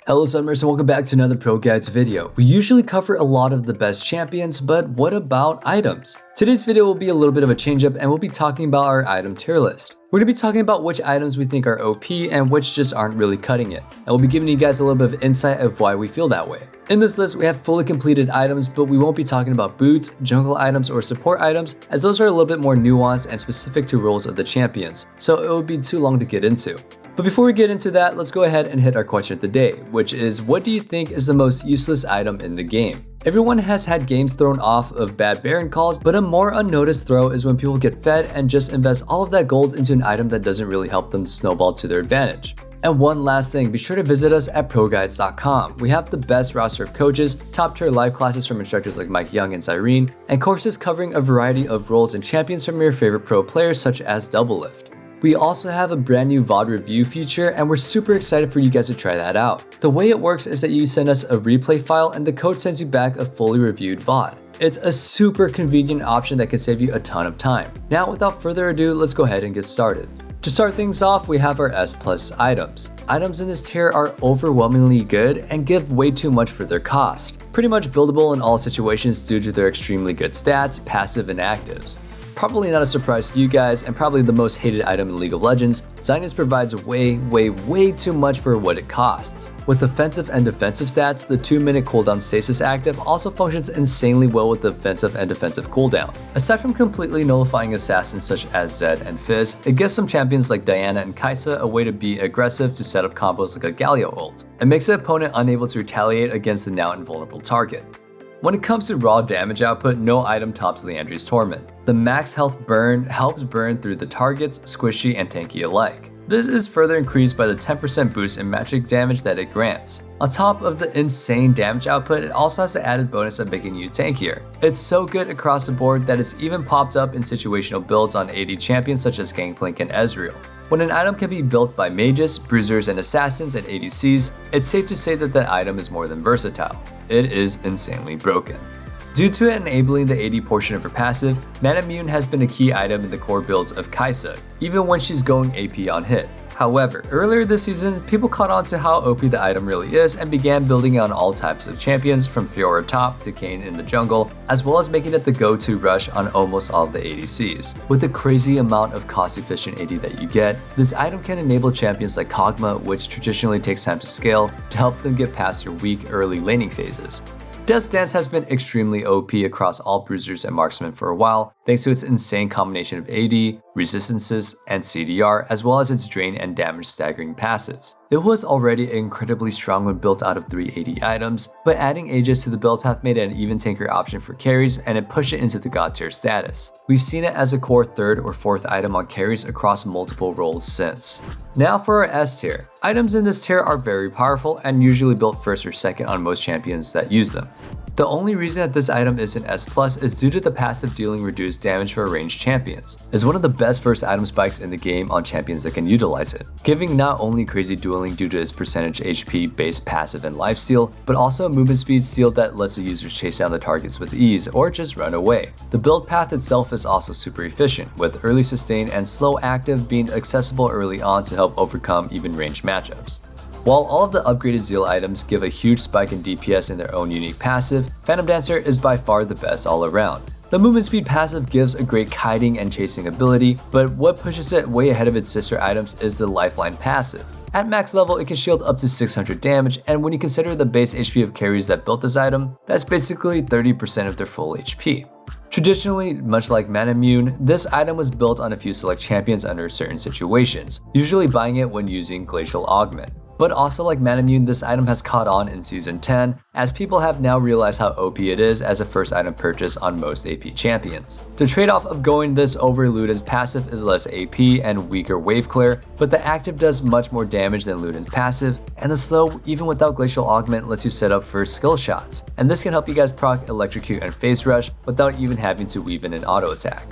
Hello Summers and welcome back to another ProGuides video. We usually cover a lot of the best champions, but what about items? Today's video will be a little bit of a change up and we'll be talking about our item tier list. We're going to be talking about which items we think are OP and which just aren't really cutting it. And we'll be giving you guys a little bit of insight of why we feel that way. In this list, we have fully completed items, but we won't be talking about boots, jungle items, or support items, as those are a little bit more nuanced and specific to roles of the champions, so it would be too long to get into. But before we get into that, let's go ahead and hit our question of the day, which is, what do you think is the most useless item in the game? Everyone has had games thrown off of bad Baron calls, but a more unnoticed throw is when people get fed and just invest all of that gold into an item that doesn't really help them snowball to their advantage. And one last thing, be sure to visit us at ProGuides.com. We have the best roster of coaches, top tier live classes from instructors like Mike Young and Cyrene, and courses covering a variety of roles and champions from your favorite pro players such as Doublelift. We also have a brand new VOD review feature and we're super excited for you guys to try that out. The way it works is that you send us a replay file and the coach sends you back a fully reviewed VOD. It's a super convenient option that can save you a ton of time. Now without further ado, let's go ahead and get started. To start things off, we have our S+ items. Items in this tier are overwhelmingly good and give way too much for their cost. Pretty much buildable in all situations due to their extremely good stats, passive and actives. Probably not a surprise to you guys, and probably the most hated item in League of Legends, Zinus provides way too much for what it costs. With offensive and defensive stats, the 2-minute cooldown stasis active also functions insanely well with the offensive and defensive cooldown. Aside from completely nullifying assassins such as Zed and Fizz, it gives some champions like Diana and Kai'Sa a way to be aggressive to set up combos like a Galio ult. It makes the opponent unable to retaliate against the now invulnerable target. When it comes to raw damage output, no item tops Liandry's Torment. The max health burn helps burn through the targets, squishy and tanky alike. This is further increased by the 10% boost in magic damage that it grants. On top of the insane damage output, it also has the added bonus of making you tankier. It's so good across the board that it's even popped up in situational builds on AD champions such as Gangplank and Ezreal. When an item can be built by mages, bruisers, and assassins and ADCs, it's safe to say that that item is more than versatile. It is insanely broken. Due to it enabling the AD portion of her passive, Manamune has been a key item in the core builds of Kai'Sa, even when she's going AP on hit. However, earlier this season, people caught on to how OP the item really is and began building on all types of champions from Fiora top to Kayn in the jungle, as well as making it the go-to rush on almost all of the ADCs. With the crazy amount of cost-efficient AD that you get, this item can enable champions like Kog'Maw, which traditionally takes time to scale, to help them get past their weak early laning phases. Death's Dance has been extremely OP across all bruisers and marksmen for a while, thanks to its insane combination of AD, resistances, and CDR, as well as its drain and damage staggering passives. It was already incredibly strong when built out of 3 AD items, but adding Aegis to the build path made it an even tankier option for carries and it pushed it into the god tier status. We've seen it as a core 3rd or 4th item on carries across multiple roles since. Now for our S tier. Items in this tier are very powerful and usually built 1st or 2nd on most champions that use them. The only reason that this item is an S+ is due to the passive dealing reduced damage for ranged champions. It's one of the best first item spikes in the game on champions that can utilize it, giving not only crazy dueling due to its percentage HP based passive and lifesteal, but also a movement speed steal that lets the users chase down the targets with ease or just run away. The build path itself is also super efficient, with early sustain and slow active being accessible early on to help overcome even ranged matchups. While all of the upgraded Zeal items give a huge spike in DPS in their own unique passive, Phantom Dancer is by far the best all around. The movement speed passive gives a great kiting and chasing ability, but what pushes it way ahead of its sister items is the Lifeline passive. At max level, it can shield up to 600 damage, and when you consider the base HP of carries that built this item, that's basically 30% of their full HP. Traditionally, much like Manamune, this item was built on a few select champions under certain situations, usually buying it when using Glacial Augment. But also like Manamune, this item has caught on in Season 10, as people have now realized how OP it is as a first item purchase on most AP champions. The trade-off of going this over Luden's passive is less AP and weaker wave clear, but the active does much more damage than Luden's passive, and the slow, even without Glacial Augment, lets you set up for skill shots, and this can help you guys proc Electrocute and Phase Rush without even having to weave in an auto attack.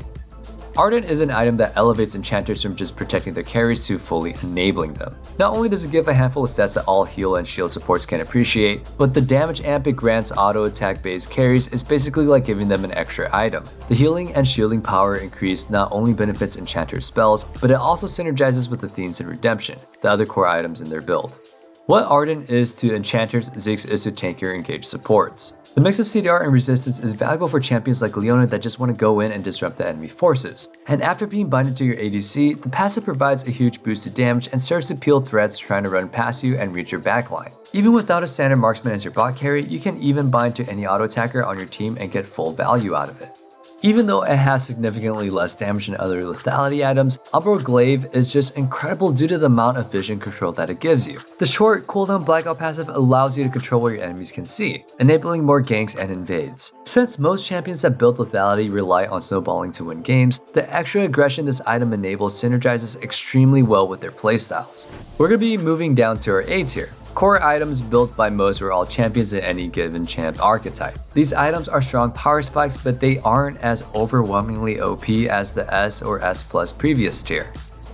Ardent is an item that elevates enchanters from just protecting their carries to fully enabling them. Not only does it give a handful of stats that all heal and shield supports can appreciate, but the damage amp it grants auto attack based carries is basically like giving them an extra item. The healing and shielding power increase not only benefits enchanters spells, but it also synergizes with Athene's and Redemption, the other core items in their build. What Arden is to enchanters, Ziggs is to tankier engaged supports. The mix of CDR and resistance is valuable for champions like Leona that just want to go in and disrupt the enemy forces. And after being binded to your ADC, the passive provides a huge boost to damage and serves to peel threats trying to run past you and reach your backline. Even without a standard marksman as your bot carry, you can even bind to any auto attacker on your team and get full value out of it. Even though it has significantly less damage than other lethality items, Umbral Glaive is just incredible due to the amount of vision control that it gives you. The short cooldown blackout passive allows you to control what your enemies can see, enabling more ganks and invades. Since most champions that build lethality rely on snowballing to win games, the extra aggression this item enables synergizes extremely well with their playstyles. We're going to be moving down to our A tier. Core items built by most or all champions in any given champ archetype. These items are strong power spikes, but they aren't as overwhelmingly OP as the S or S plus previous tier.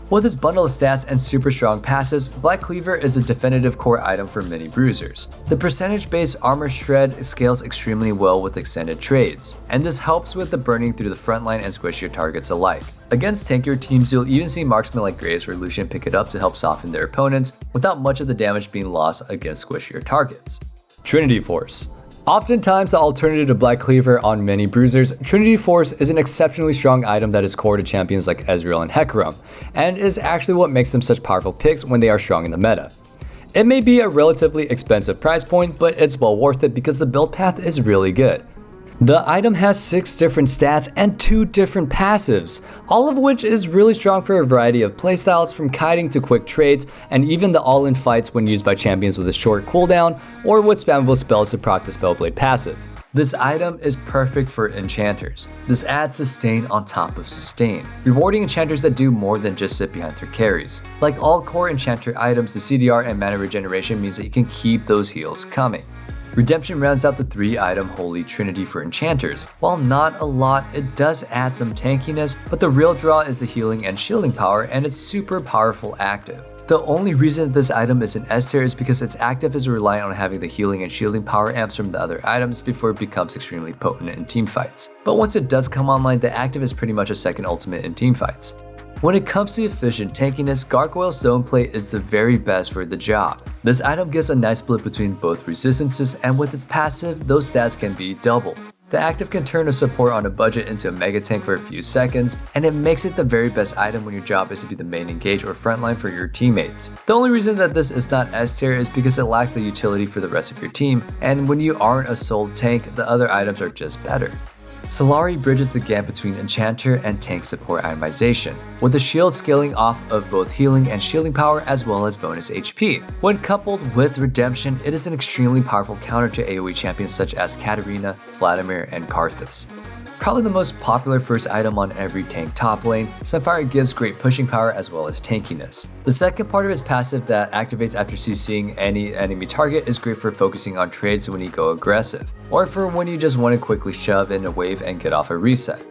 With its bundle of stats and super strong passives, Black Cleaver is a definitive core item for many bruisers. The percentage-based armor shred scales extremely well with extended trades, and this helps with the burning through the front line and squishier targets alike. Against tankier teams, you'll even see marksmen like Graves or Lucian pick it up to help soften their opponents without much of the damage being lost against squishier targets. Trinity Force. Oftentimes the alternative to Black Cleaver on many bruisers, Trinity Force is an exceptionally strong item that is core to champions like Ezreal and Hecarim, and is actually what makes them such powerful picks when they are strong in the meta. It may be a relatively expensive price point, but it's well worth it because the build path is really good. The item has 6 different stats and 2 different passives, all of which is really strong for a variety of playstyles from kiting to quick trades, and even the all-in fights when used by champions with a short cooldown or with spammable spells to proc the Spellblade passive. This item is perfect for enchanters. This adds sustain on top of sustain, rewarding enchanters that do more than just sit behind their carries. Like all core enchanter items, the CDR and mana regeneration means that you can keep those heals coming. Redemption rounds out the 3-item Holy Trinity for enchanters. While not a lot, it does add some tankiness, but the real draw is the healing and shielding power and its super powerful active. The only reason this item is an S tier is because its active is reliant on having the healing and shielding power amps from the other items before it becomes extremely potent in teamfights. But once it does come online, the active is pretty much a second ultimate in teamfights. When it comes to efficient tankiness, Gargoyle Stoneplate is the very best for the job. This item gives a nice split between both resistances, and with its passive, those stats can be doubled. The active can turn a support on a budget into a mega tank for a few seconds, and it makes it the very best item when your job is to be the main engage or frontline for your teammates. The only reason that this is not S tier is because it lacks the utility for the rest of your team, and when you aren't a sole tank, the other items are just better. Solari bridges the gap between enchanter and tank support itemization, with the shield scaling off of both healing and shielding power as well as bonus HP. When coupled with redemption, it is an extremely powerful counter to AoE champions such as Katarina, Vladimir, and Karthus. Probably the most popular first item on every tank top lane, Sunfire gives great pushing power as well as tankiness. The second part of his passive that activates after CCing any enemy target is great for focusing on trades when you go aggressive, or for when you just want to quickly shove in a wave and get off a reset.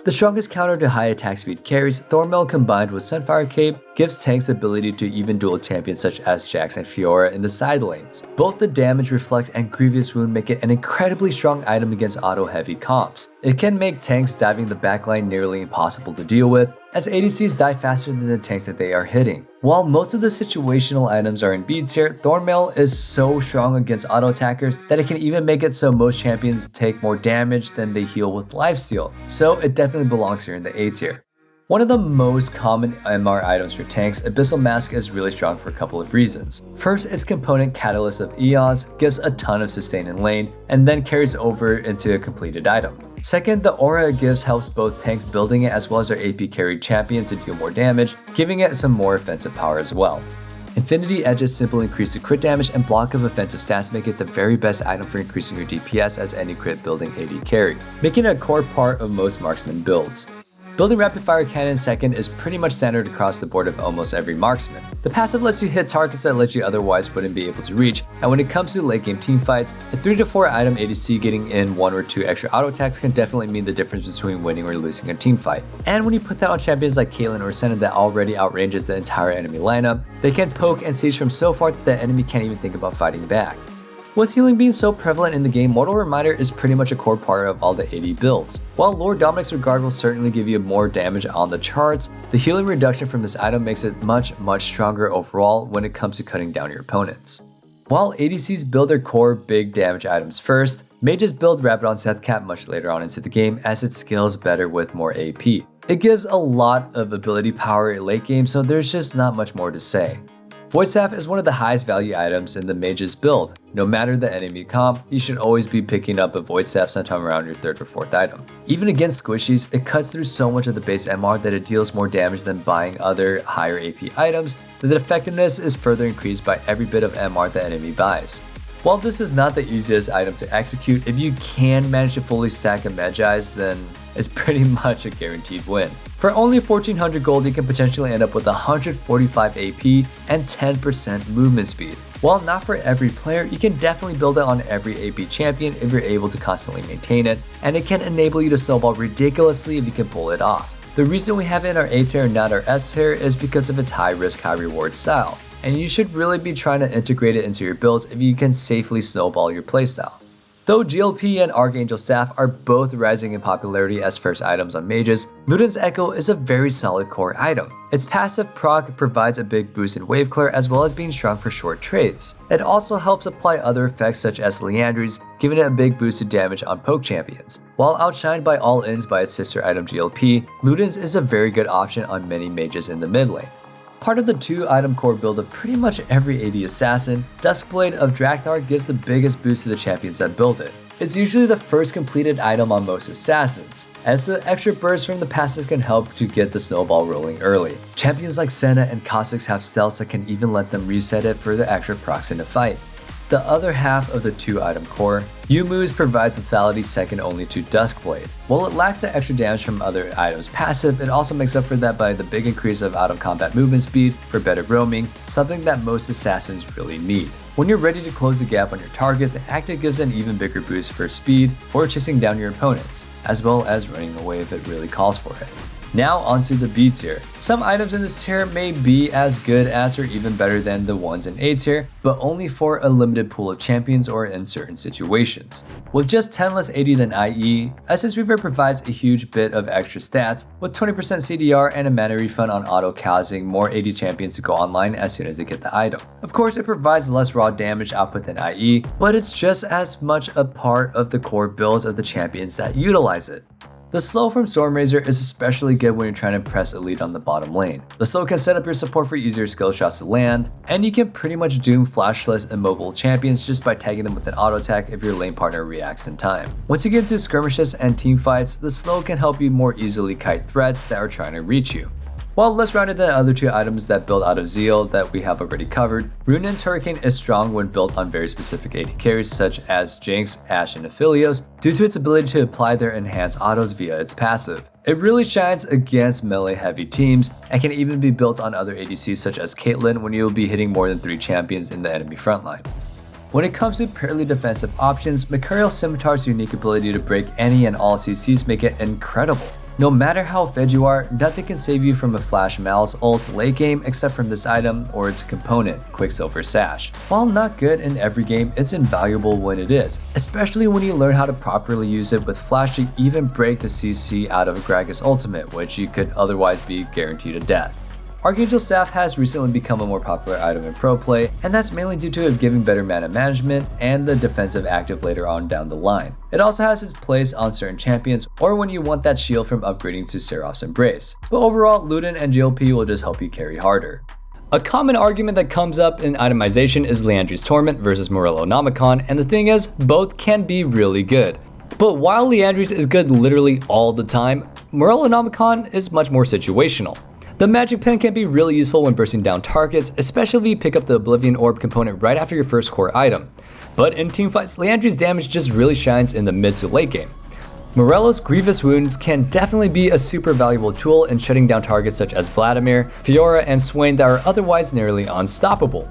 The strongest counter to high attack speed carries, Thornmail combined with Sunfire Cape gives tanks the ability to even duel champions such as Jax and Fiora in the side lanes. Both the damage reflect and Grievous Wound make it an incredibly strong item against auto heavy comps. It can make tanks diving the backline nearly impossible to deal with, as ADCs die faster than the tanks that they are hitting. While most of the situational items are in B tier, Thornmail is so strong against auto attackers that it can even make it so most champions take more damage than they heal with lifesteal, so it definitely belongs here in the A tier. One of the most common MR items for tanks, Abyssal Mask is really strong for a couple of reasons. First, its component Catalyst of Eons gives a ton of sustain in lane, and then carries over into a completed item. Second, the aura it gives helps both tanks building it as well as their AP carried champions to deal more damage, giving it some more offensive power as well. Infinity Edges simply increase the crit damage and block of offensive stats, make it the very best item for increasing your DPS as any crit building AD carry, making it a core part of most marksman builds. Building Rapid Fire Cannon second is pretty much standard across the board of almost every marksman. The passive lets you hit targets that let you otherwise wouldn't be able to reach, and when it comes to late game teamfights, a 3 to 4 item ADC getting in 1 or 2 extra auto attacks can definitely mean the difference between winning or losing a teamfight. And when you put that on champions like Caitlyn or Senna that already outranges the entire enemy lineup, they can poke and siege from so far that the enemy can't even think about fighting back. With healing being so prevalent in the game, Mortal Reminder is pretty much a core part of all the AD builds. While Lord Dominic's Regard will certainly give you more damage on the charts, the healing reduction from this item makes it much stronger overall when it comes to cutting down your opponents. While ADCs build their core big damage items first, mages build Rabadon Seth Cap much later on into the game as it scales better with more AP. It gives a lot of ability power late game, so there's just not much more to say. Void Staff is one of the highest value items in the mage's build. No matter the enemy comp, you should always be picking up a Void Staff sometime around your 3rd or 4th item. Even against squishies, it cuts through so much of the base MR that it deals more damage than buying other higher AP items, that the effectiveness is further increased by every bit of MR the enemy buys. While this is not the easiest item to execute, if you can manage to fully stack a Magi's, then it's pretty much a guaranteed win. For only 1400 gold, you can potentially end up with 145 AP and 10% movement speed. While not for every player, you can definitely build it on every AP champion if you're able to constantly maintain it, and it can enable you to snowball ridiculously if you can pull it off. The reason we have it in our A tier and not our S tier is because of its high risk, high reward style, and you should really be trying to integrate it into your builds if you can safely snowball your playstyle. Though GLP and Archangel Staff are both rising in popularity as first items on mages, Luden's Echo is a very solid core item. Its passive proc provides a big boost in wave clear as well as being strong for short trades. It also helps apply other effects such as Liandry's, giving it a big boost to damage on poke champions. While outshined by all ins by its sister item GLP, Luden's is a very good option on many mages in the mid lane. Part of the 2-item core build of pretty much every AD assassin, Duskblade of Drakthar gives the biggest boost to the champions that build it. It's usually the first completed item on most assassins, as the extra burst from the passive can help to get the snowball rolling early. Champions like Senna and Kha'Zix have stealths that can even let them reset it for the extra procs in a fight. The other half of the 2-item core, Yumu's provides lethality second only to Duskblade. While it lacks the extra damage from other items' passive, it also makes up for that by the big increase of out-of-combat movement speed for better roaming, something that most assassins really need. When you're ready to close the gap on your target, the active gives an even bigger boost for speed for chasing down your opponents, as well as running away if it really calls for it. Now onto the B tier. Some items in this tier may be as good as or even better than the ones in A tier, but only for a limited pool of champions or in certain situations. With just 10 less AD than IE, Essence Reaver provides a huge bit of extra stats, with 20% CDR and a mana refund on auto causing more AD champions to go online as soon as they get the item. Of course, it provides less raw damage output than IE, but it's just as much a part of the core builds of the champions that utilize it. The slow from Stormrazor is especially good when you're trying to press elite on the bottom lane. The slow can set up your support for easier skill shots to land, and you can pretty much doom flashless immobile champions just by tagging them with an auto attack if your lane partner reacts in time. Once you get into skirmishes and team fights, the slow can help you more easily kite threats that are trying to reach you. While less rounded than the other 2 items that build out of Zeal that we have already covered, Runaan's Hurricane is strong when built on very specific AD carries such as Jinx, Ashe, and Aphelios due to its ability to apply their enhanced autos via its passive. It really shines against melee heavy teams and can even be built on other ADCs such as Caitlyn when you'll be hitting more than 3 champions in the enemy frontline. When it comes to purely defensive options, Mercurial Scimitar's unique ability to break any and all CCs make it incredible. No matter how fed you are, nothing can save you from a Flash Malice ult late game except from this item or its component, Quicksilver Sash. While not good in every game, it's invaluable when it is, especially when you learn how to properly use it with Flash to even break the CC out of Gragas ultimate, which you could otherwise be guaranteed a death. Archangel Staff has recently become a more popular item in pro play, and that's mainly due to it giving better mana management and the defensive active later on down the line. It also has its place on certain champions or when you want that shield from upgrading to Seraph's Embrace, but overall Luden and GLP will just help you carry harder. A common argument that comes up in itemization is Liandry's Torment versus Morellonomicon, and the thing is, both can be really good. But while Liandry's is good literally all the time, Morellonomicon is much more situational. The magic pen can be really useful when bursting down targets, especially if you pick up the Oblivion Orb component right after your first core item. But in teamfights, Liandry's damage just really shines in the mid to late game. Morello's Grievous Wounds can definitely be a super valuable tool in shutting down targets such as Vladimir, Fiora, and Swain that are otherwise nearly unstoppable.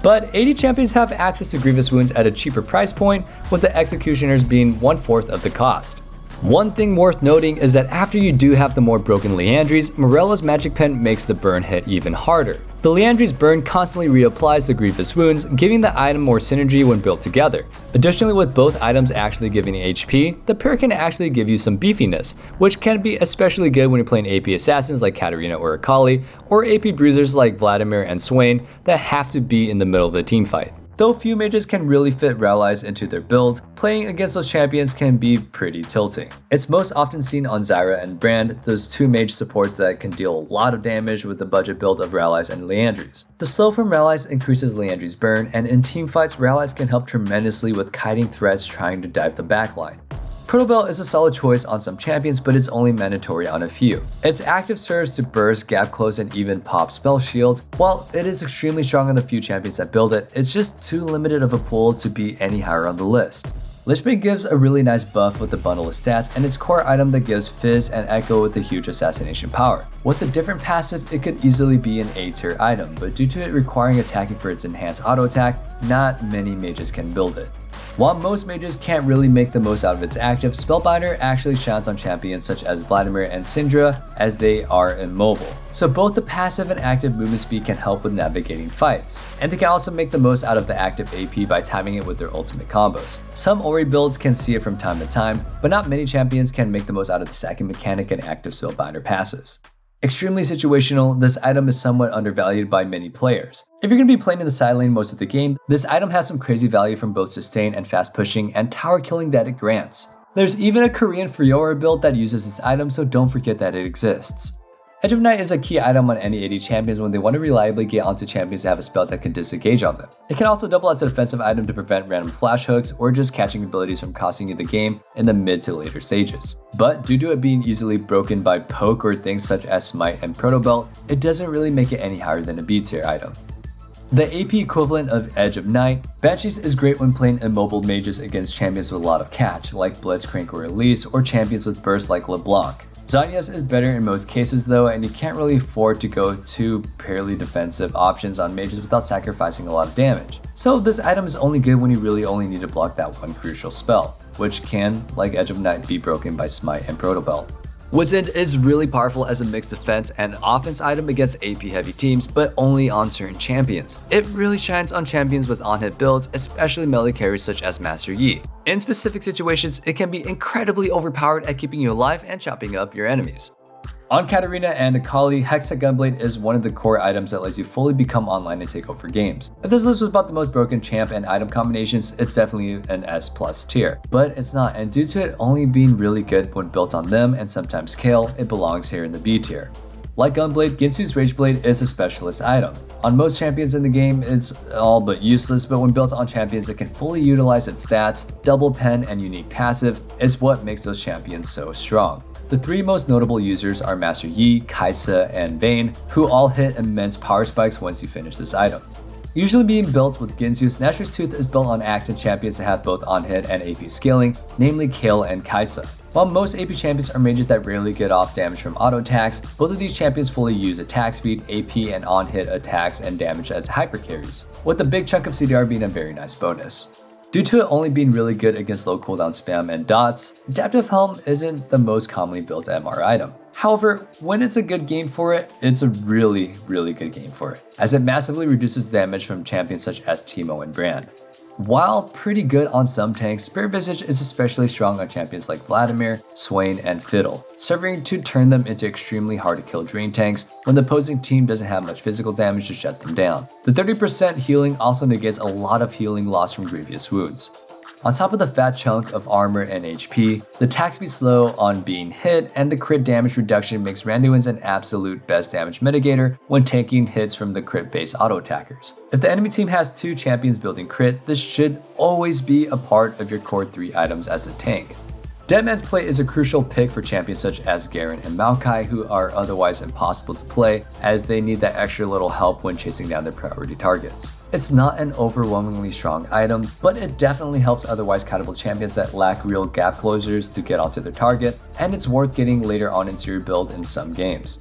But AD champions have access to Grievous Wounds at a cheaper price point, with the Executioners being 1/4 of the cost. One thing worth noting is that after you do have the more broken Liandry's, Morello's Magic Pen makes the burn hit even harder. The Liandry's burn constantly reapplies the Grievous Wounds, giving the item more synergy when built together. Additionally, with both items actually giving HP, the pair can actually give you some beefiness, which can be especially good when you're playing AP assassins like Katarina or Akali, or AP bruisers like Vladimir and Swain that have to be in the middle of the teamfight. Though few mages can really fit rallies into their build, playing against those champions can be pretty tilting. It's most often seen on Zyra and Brand, those two mage supports that can deal a lot of damage with the budget build of Rallies and Liandry's. The slow from Rallies increases Liandry's burn, and in teamfights, Rallies can help tremendously with kiting threats trying to dive the backline. Protobelt is a solid choice on some champions, but it's only mandatory on a few. Its active serves to burst, gap close, and even pop spell shields. While it is extremely strong on the few champions that build it, it's just too limited of a pool to be any higher on the list. Lichbane gives a really nice buff with the bundle of stats, and its core item that gives Fizz and Echo with the huge assassination power. With a different passive, it could easily be an A tier item, but due to it requiring attacking for its enhanced auto attack, not many mages can build it. While most mages can't really make the most out of its active, Spellbinder actually shines on champions such as Vladimir and Syndra, as they are immobile. So both the passive and active movement speed can help with navigating fights, and they can also make the most out of the active AP by timing it with their ultimate combos. Some Ori builds can see it from time to time, but not many champions can make the most out of the stacking mechanic and active Spellbinder passives. Extremely situational, this item is somewhat undervalued by many players. If you're going to be playing in the side lane most of the game, this item has some crazy value from both sustain and fast pushing and tower killing that it grants. There's even a Korean Fiora build that uses this item, so don't forget that it exists. Edge of Night is a key item on any AD champions when they want to reliably get onto champions that have a spell that can disengage on them. It can also double as a defensive item to prevent random flash hooks or just catching abilities from costing you the game in the mid to later stages. But due to it being easily broken by poke or things such as Smite and Protobelt, it doesn't really make it any higher than a B tier item. The AP equivalent of Edge of Night, Banshees is great when playing immobile mages against champions with a lot of catch, like Blitzcrank or Elise, or champions with burst like LeBlanc. Zhonya's is better in most cases though, and you can't really afford to go two purely defensive options on mages without sacrificing a lot of damage. So this item is only good when you really only need to block that one crucial spell, which can, like Edge of Night, be broken by Smite and Protobelt. Wizened is really powerful as a mixed defense and offense item against AP heavy teams, but only on certain champions. It really shines on champions with on-hit builds, especially melee carries such as Master Yi. In specific situations, it can be incredibly overpowered at keeping you alive and chopping up your enemies. On Katarina and Akali, Hextech Gunblade is one of the core items that lets you fully become online and take over games. If this list was about the most broken champ and item combinations, it's definitely an S+ tier. But it's not, and due to it only being really good when built on them and sometimes Kale, it belongs here in the B tier. Like Gunblade, Ginsu's Rageblade is a specialist item. On most champions in the game, it's all but useless, but when built on champions that can fully utilize its stats, double pen, and unique passive, it's what makes those champions so strong. The three most notable users are Master Yi, Kai'Sa, and Vayne, who all hit immense power spikes once you finish this item. Usually being built with Ginsu, Snatcher's Tooth is built on accent champions that have both on-hit and AP scaling, namely Kale and Kai'Sa. While most AP champions are mages that rarely get off damage from auto attacks, both of these champions fully use attack speed, AP, and on-hit attacks and damage as hyper carries, with a big chunk of CDR being a very nice bonus. Due to it only being really good against low cooldown spam and dots, Adaptive Helm isn't the most commonly built MR item. However, when it's a good game for it, it's a really good game for it, as it massively reduces damage from champions such as Teemo and Brand. While pretty good on some tanks, Spirit Visage is especially strong on champions like Vladimir, Swain, and Fiddle, serving to turn them into extremely hard to kill drain tanks when the opposing team doesn't have much physical damage to shut them down. The 30% healing also negates a lot of healing loss from grievous wounds. On top of the fat chunk of armor and HP, the attack speed slow on being hit, and the crit damage reduction makes Randuin's an absolute best damage mitigator when taking hits from the crit-based auto attackers. If the enemy team has two champions building crit, this should always be a part of your core 3 items as a tank. Deadman's Plate is a crucial pick for champions such as Garen and Maokai, who are otherwise impossible to play as they need that extra little help when chasing down their priority targets. It's not an overwhelmingly strong item, but it definitely helps otherwise cuttable champions that lack real gap closers to get onto their target, and it's worth getting later on into your build in some games.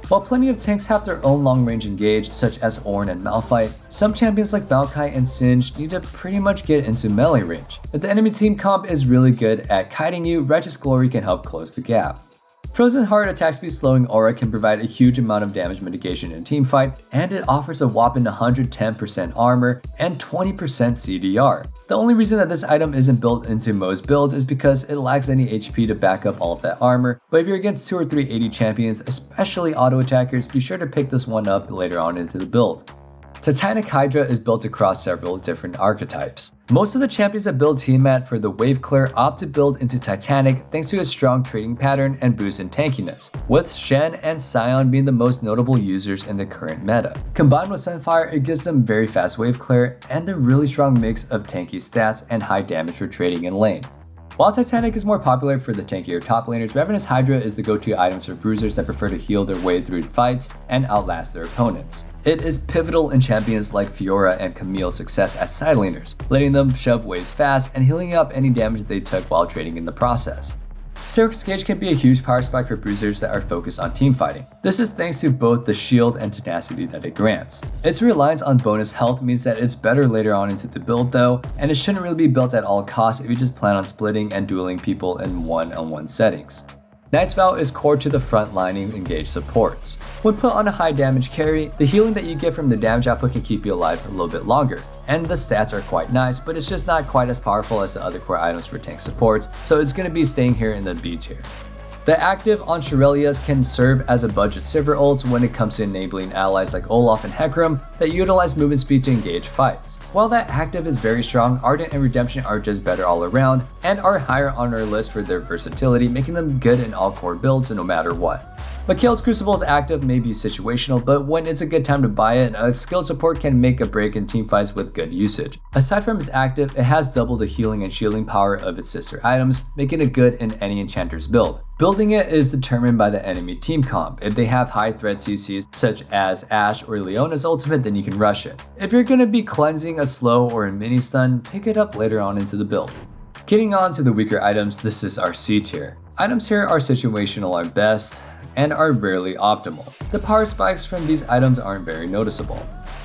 While plenty of tanks have their own long-range engage, such as Ornn and Malphite, some champions like Maokai and Singed need to pretty much get into melee range. If the enemy team comp is really good at kiting you, Righteous Glory can help close the gap. Frozen Heart attack speed slowing aura can provide a huge amount of damage mitigation in a teamfight, and it offers a whopping 110% armor and 20% CDR. The only reason that this item isn't built into most builds is because it lacks any HP to back up all of that armor, but if you're against 2 or 3 AD champions, especially auto attackers, be sure to pick this one up later on into the build. Titanic Hydra is built across several different archetypes. Most of the champions that build Tiamat for the Wave Clear opt to build into Titanic thanks to its strong trading pattern and boost in tankiness, with Shen and Sion being the most notable users in the current meta. Combined with Sunfire, it gives them very fast Wave Clear and a really strong mix of tanky stats and high damage for trading in lane. While Titanic is more popular for the tankier top laners, Ravenous Hydra is the go-to items for bruisers that prefer to heal their way through fights and outlast their opponents. It is pivotal in champions like Fiora and Camille's success as side laners, letting them shove waves fast and healing up any damage they took while trading in the process. Syric's Gauge can be a huge power spike for bruisers that are focused on teamfighting. This is thanks to both the shield and tenacity that it grants. Its reliance on bonus health means that it's better later on into the build though, and it shouldn't really be built at all costs if you just plan on splitting and dueling people in one-on-one settings. Knight's Vow is core to the front-lining engaged supports. When put on a high damage carry, the healing that you get from the damage output can keep you alive a little bit longer, and the stats are quite nice, but it's just not quite as powerful as the other core items for tank supports, so it's going to be staying here in the B tier. The active on Shirelias can serve as a budget Sivir ult when it comes to enabling allies like Olaf and Hecarim that utilize movement speed to engage fights. While that active is very strong, Ardent and Redemption are just better all around and are higher on our list for their versatility, making them good in all core builds no matter what. Mikhail's Crucible's active may be situational, but when it's a good time to buy it, a skilled support can make a break in teamfights with good usage. Aside from its active, it has double the healing and shielding power of its sister items, making it good in any enchanter's build. Building it is determined by the enemy team comp. If they have high threat CCs such as Ashe or Leona's ultimate, then you can rush it. If you're going to be cleansing a slow or a mini stun, pick it up later on into the build. Getting on to the weaker items, this is our C tier. Items here are situational at best and are rarely optimal. The power spikes from these items aren't very noticeable.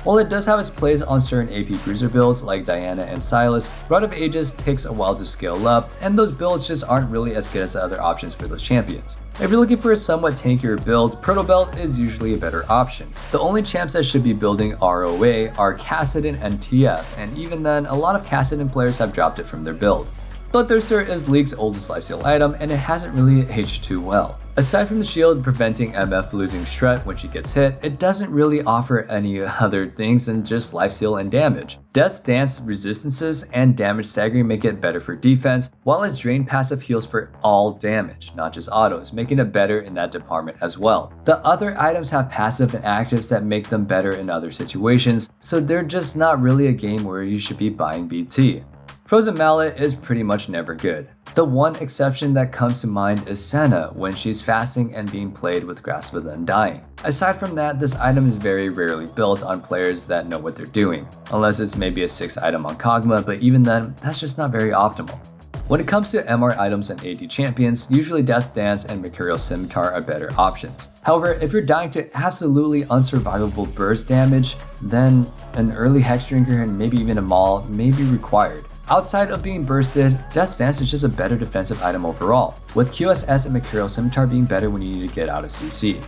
While it does have its plays on certain AP bruiser builds like Diana and Sylas, Rod of Ages takes a while to scale up, and those builds just aren't really as good as the other options for those champions. If you're looking for a somewhat tankier build, Proto Belt is usually a better option. The only champs that should be building ROA are Kassadin and TF, and even then, a lot of Kassadin players have dropped it from their build. Bloodthirster is League's oldest lifesteal item, and it hasn't really aged too well. Aside from the shield preventing MF losing Strut when she gets hit, it doesn't really offer any other things than just lifesteal and damage. Death's Dance resistances and damage staggering make it better for defense, while its Drain passive heals for all damage, not just autos, making it better in that department as well. The other items have passive and actives that make them better in other situations, so they're just not really a game where you should be buying BT. Frozen Mallet is pretty much never good. The one exception that comes to mind is Senna when she's fasting and being played with Grasp of the Undying. Aside from that, this item is very rarely built on players that know what they're doing, unless it's maybe a 6 item on Kog'Maw, but even then, that's just not very optimal. When it comes to MR items and AD champions, usually Death Dance and Mercurial Scimitar are better options. However, if you're dying to absolutely unsurvivable burst damage, then an early Hex Drinker and maybe even a Maul may be required. Outside of being bursted, Death's Dance is just a better defensive item overall, with QSS and Mercurial Scimitar being better when you need to get out of CC.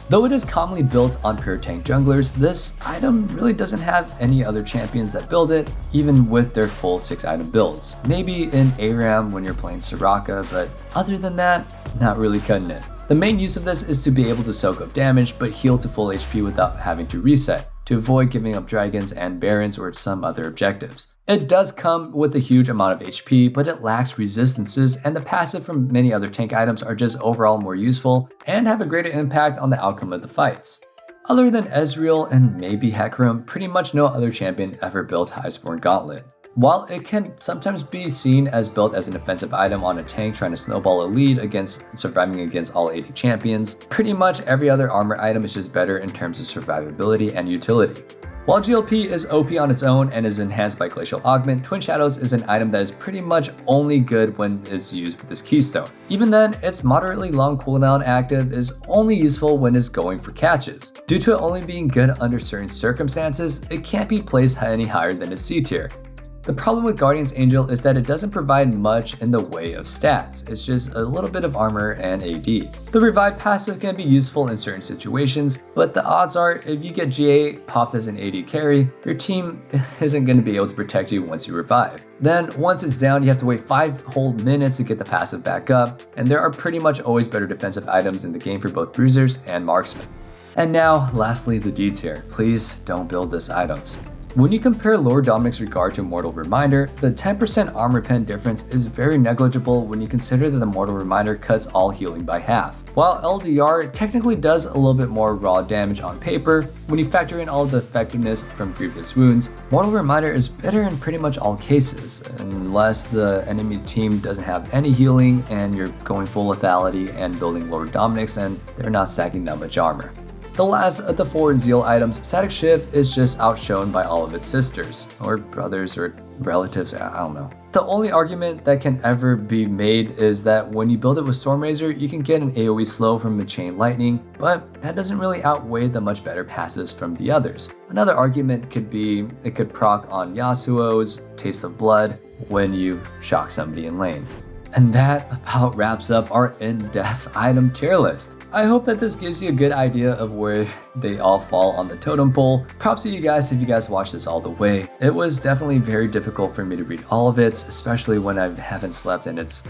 Though it is commonly built on pure tank junglers, this item really doesn't have any other champions that build it, even with their full 6 item builds. Maybe in ARAM when you're playing Soraka, but other than that, not really cutting it. The main use of this is to be able to soak up damage but heal to full HP without having to reset, to avoid giving up dragons and barons or some other objectives. It does come with a huge amount of HP, but it lacks resistances, and the passive from many other tank items are just overall more useful and have a greater impact on the outcome of the fights. Other than Ezreal and maybe Hecarim, pretty much no other champion ever built Highsworn Gauntlet. While it can sometimes be seen as built as an offensive item on a tank trying to snowball a lead against surviving against all 80 champions, pretty much every other armor item is just better in terms of survivability and utility. While GLP is OP on its own and is enhanced by Glacial Augment, Twin Shadows is an item that is pretty much only good when it's used with this keystone. Even then, its moderately long cooldown active is only useful when it's going for catches. Due to it only being good under certain circumstances, it can't be placed any higher than a C tier. The problem with Guardian's Angel is that it doesn't provide much in the way of stats, it's just a little bit of armor and AD. The Revive passive can be useful in certain situations, but the odds are if you get GA popped as an AD carry, your team isn't going to be able to protect you once you revive. Then once it's down, you have to wait 5 whole minutes to get the passive back up, and there are pretty much always better defensive items in the game for both bruisers and marksmen. And now, lastly, the D tier. Please don't build this items. When you compare Lord Dominic's Regard to Mortal Reminder, the 10% armor pen difference is very negligible when you consider that the Mortal Reminder cuts all healing by half. While LDR technically does a little bit more raw damage on paper, when you factor in all of the effectiveness from previous wounds, Mortal Reminder is better in pretty much all cases, unless the enemy team doesn't have any healing and you're going full lethality and building Lord Dominic's and they're not stacking that much armor. The last of the 4 Zeal items, Static Shiv, is just outshone by all of its sisters, or brothers, or relatives, I don't know. The only argument that can ever be made is that when you build it with Stormrazor, you can get an AoE slow from the Chain Lightning, but that doesn't really outweigh the much better passives from the others. Another argument could be it could proc on Yasuo's Taste of Blood when you shock somebody in lane. And that about wraps up our in-depth item tier list. I hope that this gives you a good idea of where they all fall on the totem pole. Props to you guys if you guys watched this all the way. It was definitely very difficult for me to read all of it, especially when I haven't slept and it's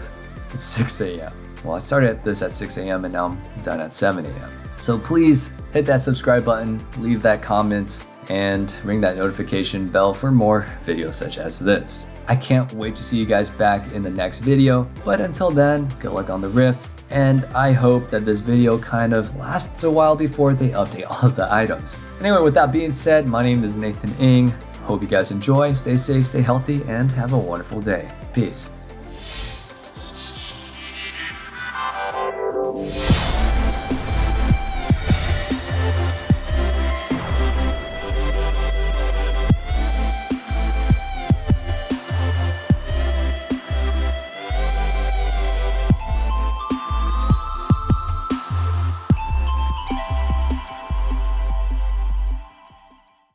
6 a.m. Well, I started this at 6 a.m. and now I'm done at 7 a.m. So please hit that subscribe button, leave that comment, and ring that notification bell for more videos such as this. I can't wait to see you guys back in the next video, but until then, good luck on the Rift, and I hope that this video kind of lasts a while before they update all of the items. Anyway, with that being said, my name is Nathan Ng. Hope you guys enjoy, stay safe, stay healthy, and have a wonderful day. Peace.